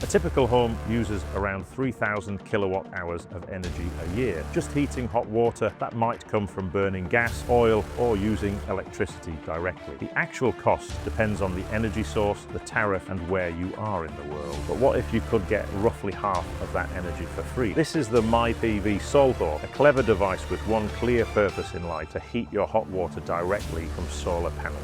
A typical home uses around 3,000 kilowatt hours of energy a year. Just heating hot water, that might come from burning gas, oil, or using electricity directly. The actual cost depends on the energy source, the tariff, and where you are in the world. But what if you could get roughly half of that energy for free? This is the MyPV THOR, a clever device with one clear purpose in life: to heat your hot water directly from solar panels.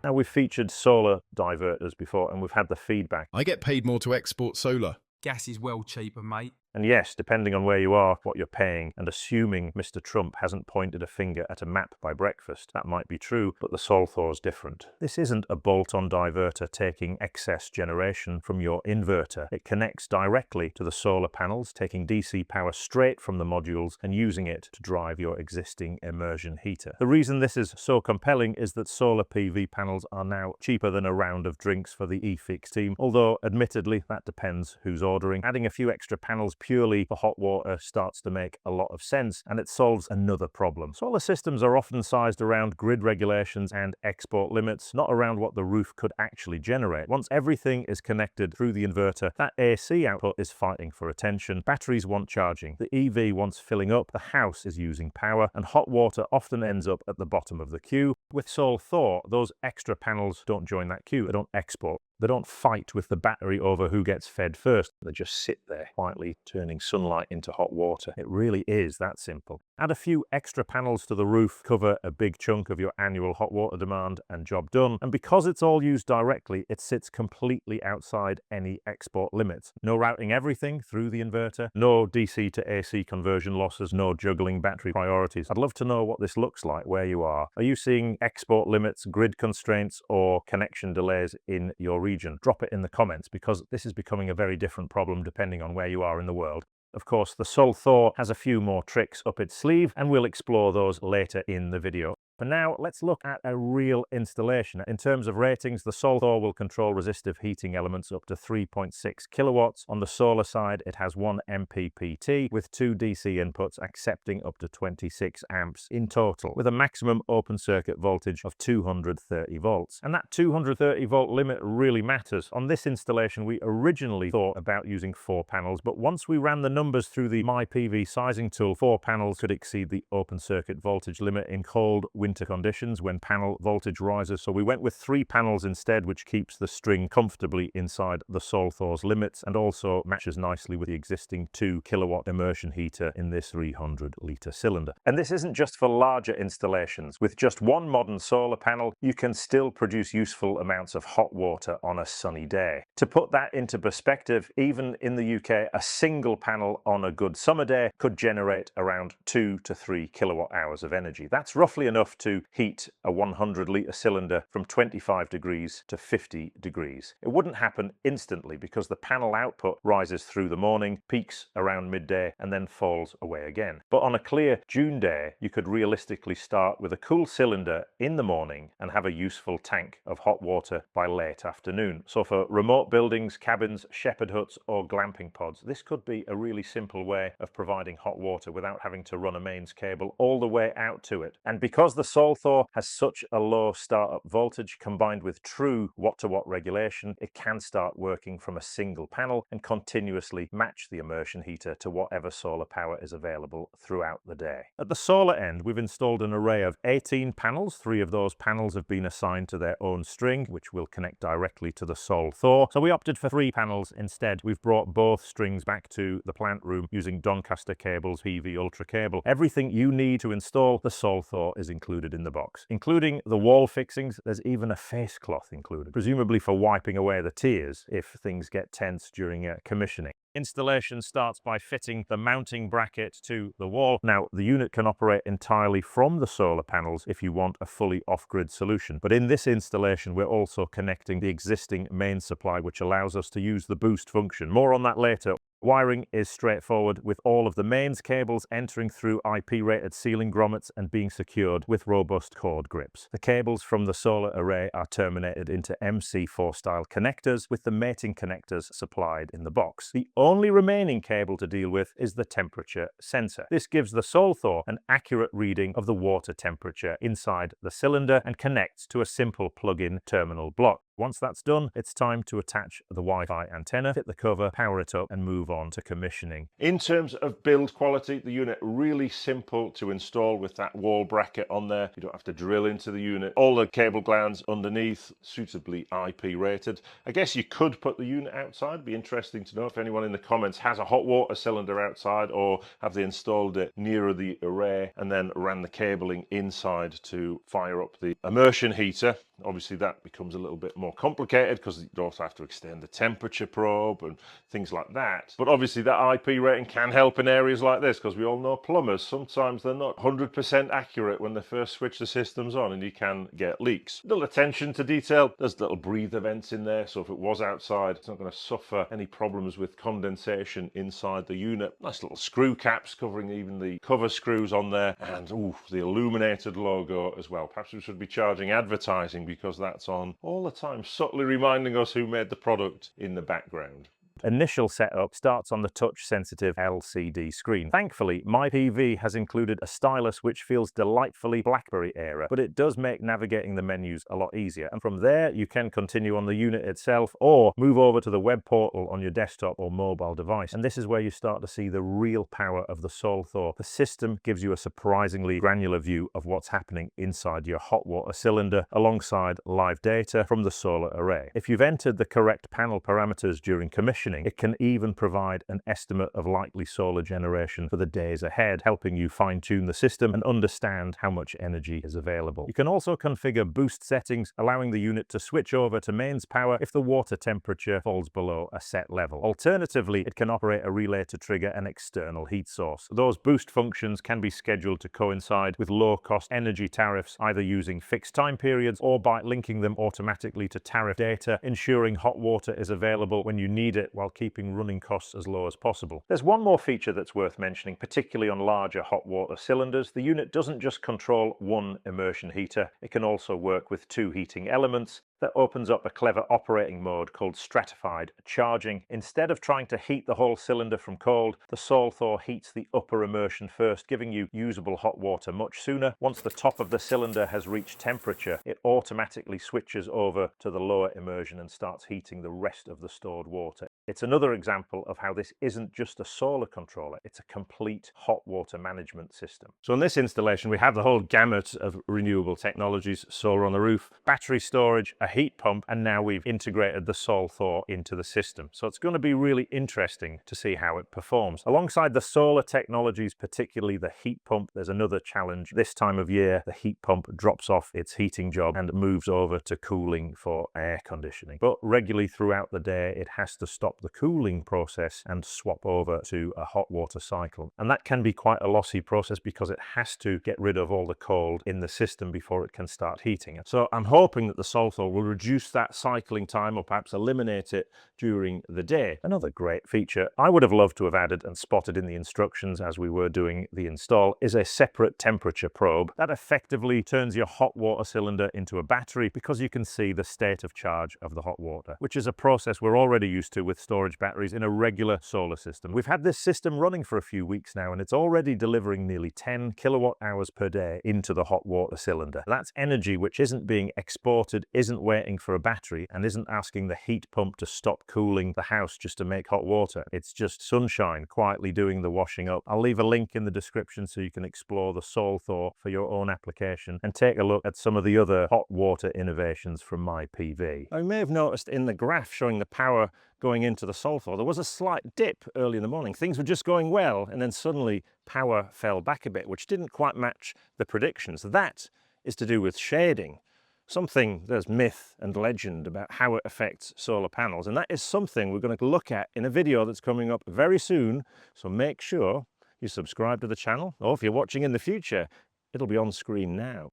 Now, we've featured solar diverters before, and we've had the feedback. I get paid more to export solar. Gas is well cheaper, mate. And yes, depending on where you are, what you're paying, and assuming Mr. Trump hasn't pointed a finger at a map by breakfast, that might be true, but the THOR's different. This isn't a bolt-on diverter taking excess generation from your inverter. It connects directly to the solar panels, taking DC power straight from the modules and using it to drive your existing immersion heater. The reason this is so compelling is that solar PV panels are now cheaper than a round of drinks for the eFix team, although admittedly that depends who's ordering. Adding a few extra panels purely for hot water starts to make a lot of sense, and it solves another problem. Solar systems are often sized around grid regulations and export limits, not around what the roof could actually generate. Once everything is connected through the inverter, that AC output is fighting for attention. Batteries want charging, the EV wants filling up, the house is using power, and hot water often ends up at the bottom of the queue. With THOR, those extra panels don't join that queue, they don't export. They don't fight with the battery over who gets fed first. They just sit there, quietly turning sunlight into hot water. It really is that simple. Add a few extra panels to the roof, cover a big chunk of your annual hot water demand, and job done. And because it's all used directly, it sits completely outside any export limits. No routing everything through the inverter, no DC to AC conversion losses, no juggling battery priorities. I'd love to know what this looks like where you are. Are you seeing export limits, grid constraints, or connection delays in your region? Drop it in the comments, because this is becoming a very different problem depending on where you are in the world. Of course, the THOR has a few more tricks up its sleeve, and we'll explore those later in the video. For now, let's look at a real installation. In terms of ratings, the THOR will control resistive heating elements up to 3.6 kilowatts. On the solar side, it has 1 MPPT with 2 DC inputs accepting up to 26 amps in total, with a maximum open circuit voltage of 230 volts. And that 230 volt limit really matters. On this installation, we originally thought about using 4 panels, but once we ran the numbers through the MyPV sizing tool, 4 panels could exceed the open circuit voltage limit in cold winter conditions when panel voltage rises. So we went with 3 panels instead, which keeps the string comfortably inside the THOR's limits and also matches nicely with the existing 2 kilowatt immersion heater in this 300 litre cylinder. And this isn't just for larger installations. With just one modern solar panel, you can still produce useful amounts of hot water on a sunny day. To put that into perspective, even in the UK, a single panel on a good summer day could generate around 2 to 3 kilowatt hours of energy. That's roughly enough to heat a 100 litre cylinder from 25 degrees to 50 degrees. It wouldn't happen instantly because the panel output rises through the morning, peaks around midday, and then falls away again. But on a clear June day, you could realistically start with a cool cylinder in the morning and have a useful tank of hot water by late afternoon. So for remote buildings, cabins, shepherd huts, or glamping pods, this could be a really simple way of providing hot water without having to run a mains cable all the way out to it. And because the THOR has such a low startup voltage combined with true watt-to-watt regulation, it can start working from a single panel and continuously match the immersion heater to whatever solar power is available throughout the day. At the solar end, we've installed an array of 18 panels. 3 of those panels have been assigned to their own string, which will connect directly to the THOR. So we opted for 3 panels instead. We've brought both strings back to the plant room using Doncaster cables, PV Ultra cable. Everything you need to install the THOR is included in the box, including the wall fixings. There's even a face cloth included, presumably for wiping away the tears if things get tense during commissioning. Installation starts by fitting the mounting bracket to the wall. Now, the unit can operate entirely from the solar panels if you want a fully off-grid solution. But in this installation, we're also connecting the existing main supply, which allows us to use the boost function. More on that later. Wiring is straightforward, with all of the mains cables entering through IP-rated ceiling grommets and being secured with robust cord grips. The cables from the solar array are terminated into MC4-style connectors, with the mating connectors supplied in the box. The only remaining cable to deal with is the temperature sensor. This gives the THOR an accurate reading of the water temperature inside the cylinder and connects to a simple plug-in terminal block. Once that's done, it's time to attach the Wi-Fi antenna, fit the cover, power it up, and move on to commissioning. In terms of build quality, the unit really simple to install with that wall bracket on there. You don't have to drill into the unit. All the cable glands underneath, suitably IP rated. I guess you could put the unit outside. It'd be interesting to know if anyone in the comments has a hot water cylinder outside, or have they installed it nearer the array and then ran the cabling inside to fire up the immersion heater. Obviously that becomes a little bit more complicated because you also have to extend the temperature probe and things like that. But obviously that IP rating can help in areas like this, because we all know plumbers, sometimes they're not 100% accurate when they first switch the systems on, and you can get leaks. Little attention to detail, there's little breather vents in there, so if it was outside, it's not going to suffer any problems with condensation inside the unit. Nice little screw caps covering even the cover screws on there, and the illuminated logo as well. Perhaps we should be charging advertising, because that's on all the time, subtly reminding us who made the product in the background. Initial setup starts on the touch-sensitive LCD screen. Thankfully, my PV has included a stylus which feels delightfully BlackBerry-era, but it does make navigating the menus a lot easier. And from there, you can continue on the unit itself, or move over to the web portal on your desktop or mobile device. And this is where you start to see the real power of the THOR. The system gives you a surprisingly granular view of what's happening inside your hot water cylinder, alongside live data from the solar array. If you've entered the correct panel parameters during commissioning, it can even provide an estimate of likely solar generation for the days ahead, helping you fine-tune the system and understand how much energy is available. You can also configure boost settings, allowing the unit to switch over to mains power if the water temperature falls below a set level. Alternatively, it can operate a relay to trigger an external heat source. Those boost functions can be scheduled to coincide with low-cost energy tariffs, either using fixed time periods or by linking them automatically to tariff data, ensuring hot water is available when you need it, while keeping running costs as low as possible. There's one more feature that's worth mentioning, particularly on larger hot water cylinders. The unit doesn't just control one immersion heater, it can also work with two heating elements. That opens up a clever operating mode called stratified charging. Instead of trying to heat the whole cylinder from cold, the THOR heats the upper immersion first, giving you usable hot water much sooner. Once the top of the cylinder has reached temperature, it automatically switches over to the lower immersion and starts heating the rest of the stored water. It's another example of how this isn't just a solar controller, it's a complete hot water management system. So in this installation, we have the whole gamut of renewable technologies: solar on the roof, battery storage, a heat pump, and now we've integrated the THOR into the system. So it's going to be really interesting to see how it performs. Alongside the solar technologies, particularly the heat pump, there's another challenge. This time of year, the heat pump drops off its heating job and moves over to cooling for air conditioning. But regularly throughout the day, it has to stop the cooling process and swap over to a hot water cycle. And that can be quite a lossy process, because it has to get rid of all the cold in the system before it can start heating. So I'm hoping that the THOR will reduce that cycling time, or perhaps eliminate it during the day. Another great feature I would have loved to have added and spotted in the instructions as we were doing the install is a separate temperature probe that effectively turns your hot water cylinder into a battery, because you can see the state of charge of the hot water, which is a process we're already used to with storage batteries in a regular solar system. We've had this system running for a few weeks now, and it's already delivering nearly 10 kilowatt hours per day into the hot water cylinder. That's energy which isn't being exported, isn't waiting for a battery, and isn't asking the heat pump to stop cooling the house just to make hot water. It's just sunshine quietly doing the washing up. I'll leave a link in the description so you can explore the THOR for your own application and take a look at some of the other hot water innovations from my PV. I may have noticed in the graph showing the power going into the THOR, there was a slight dip early in the morning. Things were just going well, and then suddenly power fell back a bit, which didn't quite match the predictions. That is to do with shading. There's myth and legend about how it affects solar panels, and that is something we're going to look at in a video that's coming up very soon. So make sure you subscribe to the channel, or if you're watching in the future, it'll be on screen now.